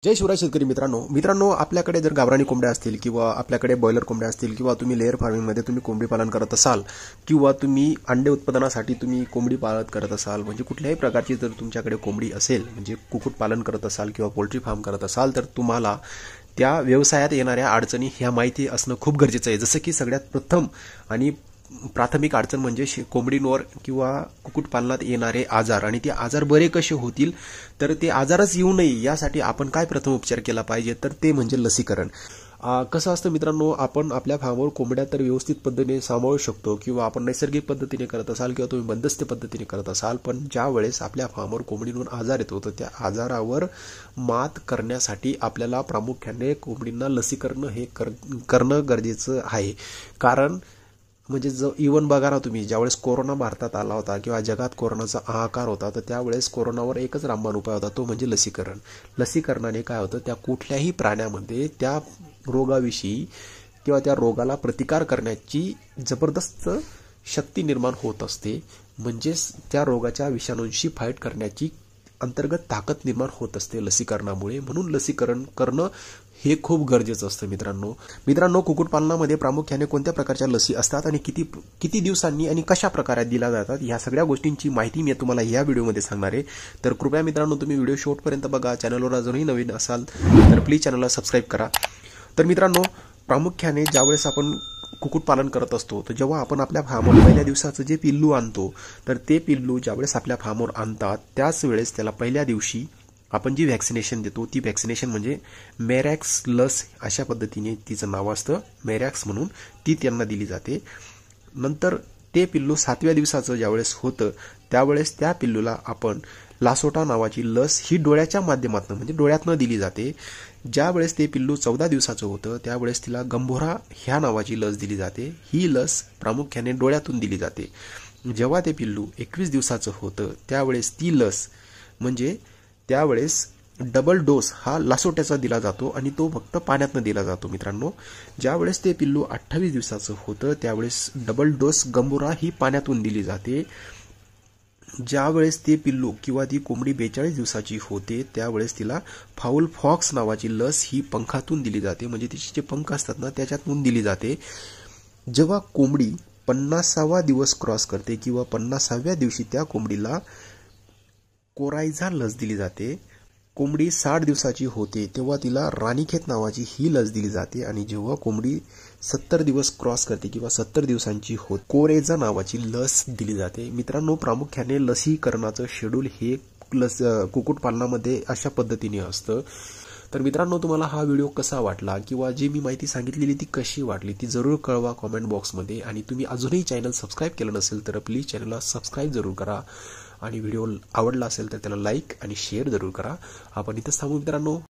जय शिवराय शेतकरी मित्रांनो आपल्याकडे जर गावरानी कोंबड्या असतील किंवा आपल्याकडे बॉयलर कोंबड्या असतील किंवा तुम्ही लेअर फार्मिंग मध्ये तुम्ही कोंबडी पालन करत असाल किंवा तुम्ही अंडे उत्पादनासाठी तुम्ही कोंबडी पालन करत असाल म्हणजे कुठल्याही प्रकारची जर तुमच्याकडे कोंबडी असेल म्हणजे कुक्कुट पालन करत असाल किंवा पोल्ट्री फार्म करत असाल तर तुम्हाला त्या व्यवसायात येणाऱ्या अडचणी ह्या माहिती असणं खूप गरजेचं आहे। जसं की सगळ्यात प्रथम आणि प्राथमिक अडचण म्हणजे कोंबडींवर किंवा कुक्कुटपालनात येणारे आजार आणि ते आजार बरे कसे होतील तर ते आजारच येऊ नये यासाठी आपण काय प्रथम उपचार केला पाहिजे तर ते म्हणजे लसीकरण। कसं असतं मित्रांनो, आपण आपल्या फार्मवर कोंबड्या तर व्यवस्थित पद्धतीने सांभाळू शकतो किंवा आपण नैसर्गिक पद्धतीने करत असाल किंवा तुम्ही बंदस्त पद्धतीने करत असाल, पण ज्या वेळेस आपल्या फार्मवर कोंबडींवर आजार येतो तर त्या आजारावर मात करण्यासाठी आपल्याला प्रामुख्याने कोंबडींना लसीकरण हे करणं गरजेचं आहे। कारण म्हणजे इव्हन बघा ना तुम्ही, ज्यावेळेस कोरोना भारतात आला होता किंवा जगात कोरोनाचा हाहाकार होता तर त्यावेळेस कोरोनावर एकच रामबाण उपाय होता, तो म्हणजे लसीकरण। लसीकरणाने काय होतं, त्या कुठल्याही प्राण्यामध्ये त्या रोगाविषयी किंवा त्या रोगाला प्रतिकार करण्याची जबरदस्त शक्ती निर्माण होत असते, म्हणजेच त्या रोगाच्या विषाणूंशी फाईट करण्याची अंतर्गत ताकद निर्माण होत असते लसीकरणामुळे। म्हणून लसीकरण करणं हे खूप गरजेचं असतं मित्रांनो कुक्कुटपालनामध्ये प्रामुख्याने कोणत्या प्रकारच्या लसी असतात आणि किती दिवसांनी आणि कशा प्रकारे दिल्या जातात ह्या सगळ्या गोष्टींची माहिती मी तुम्हाला या व्हिडिओमध्ये सांगणार आहे। तर कृपया मित्रांनो तुम्ही व्हिडिओ शेवटपर्यंत बघा। चॅनलवर अजूनही नवीन असाल तर प्लीज चॅनलला सबस्क्राईब करा। तर मित्रांनो, प्रामुख्याने ज्यावेळेस आपण कुक्कुटपालन करत असतो तर जेव्हा आपण आपल्या फार्मवर पहिल्या दिवसाचं जे पिल्लू आणतो तर ते पिल्लू ज्यावेळेस आपल्या फार्मवर आणतात त्याच वेळेस त्याला पहिल्या दिवशी आपण जी व्हॅक्सिनेशन देतो ती व्हॅक्सिनेशन म्हणजे मेरॅक्स लस अशा पद्धतीने तिचं नाव असतं, मेरॅक्स म्हणून ती त्यांना दिली जाते। नंतर ते पिल्लू 7व्या दिवसाचं ज्यावेळेस होतं त्यावेळेस त्या पिल्लूला आपण लासोटा नावाची लस ही डोळ्याच्या माध्यमातून म्हणजे डोळ्यातनं दिली जाते। ज्यावेळेस ते पिल्लू 14 दिवसाचं होतं त्यावेळेस तिला गंभोरा ह्या नावाची लस दिली जाते। ही लस प्रामुख्याने डोळ्यातून दिली जाते। जेव्हा ते पिल्लू 21 दिवसाचं होतं त्यावेळेस ती लस म्हणजे त्यावेळेस डबल डोस हा लासोट्याचा दिला जातो आणि तो फक्त पाण्यातनं दिला जातो मित्रांनो। ज्यावेळेस ते पिल्लू 28 दिवसाचं होतं त्यावेळेस डबल डोस गंभोरा ही पाण्यातून दिली जाते। ज्यावेळेस ते पिल्लू किंवा ती कोंबडी 42 दिवसाची होते त्यावेळेस तिला फाऊल फॉक्स नावाची लस ही पंखातून दिली जाते, म्हणजे तिचे जे पंख असतात ना त्याच्यातून दिली जाते। जेव्हा कोंबडी 50वा दिवस क्रॉस करते किंवा 50व्या दिवशी त्या कोंबडीला कोरायझा लस दिली जाते। कोंबडी 60 दिवसाची होते तेव्हा तिला राणीखेत नावाची ही लस दिली जाते आणि जेव्हा कोंबडी 70 दिवस क्रॉस करते किंवा 70 दिवसांची होते कोरेजा नावाची लस दिली जाते। मित्रांनो, प्रामुख्याने लसीकरणाचं शेड्यूल हे कुक्कुटपालनामध्ये अशा पद्धतीने असतं। तर मित्रांनो, तुम्हाला हा व्हिडिओ कसा वाटला किंवा जी मी माहिती सांगितलेली ती कशी वाटली ती जरूर कळवा कॉमेंट बॉक्समध्ये। आणि तुम्ही अजूनही चॅनल सबस्क्राईब केलं नसेल तर प्लीज चॅनलला सबस्क्राईब जरूर करा आणि व्हिडिओ आवडला असेल तर त्याला लाईक आणि शेअर जरूर करा। आपण इथंच थांबू मित्रांनो।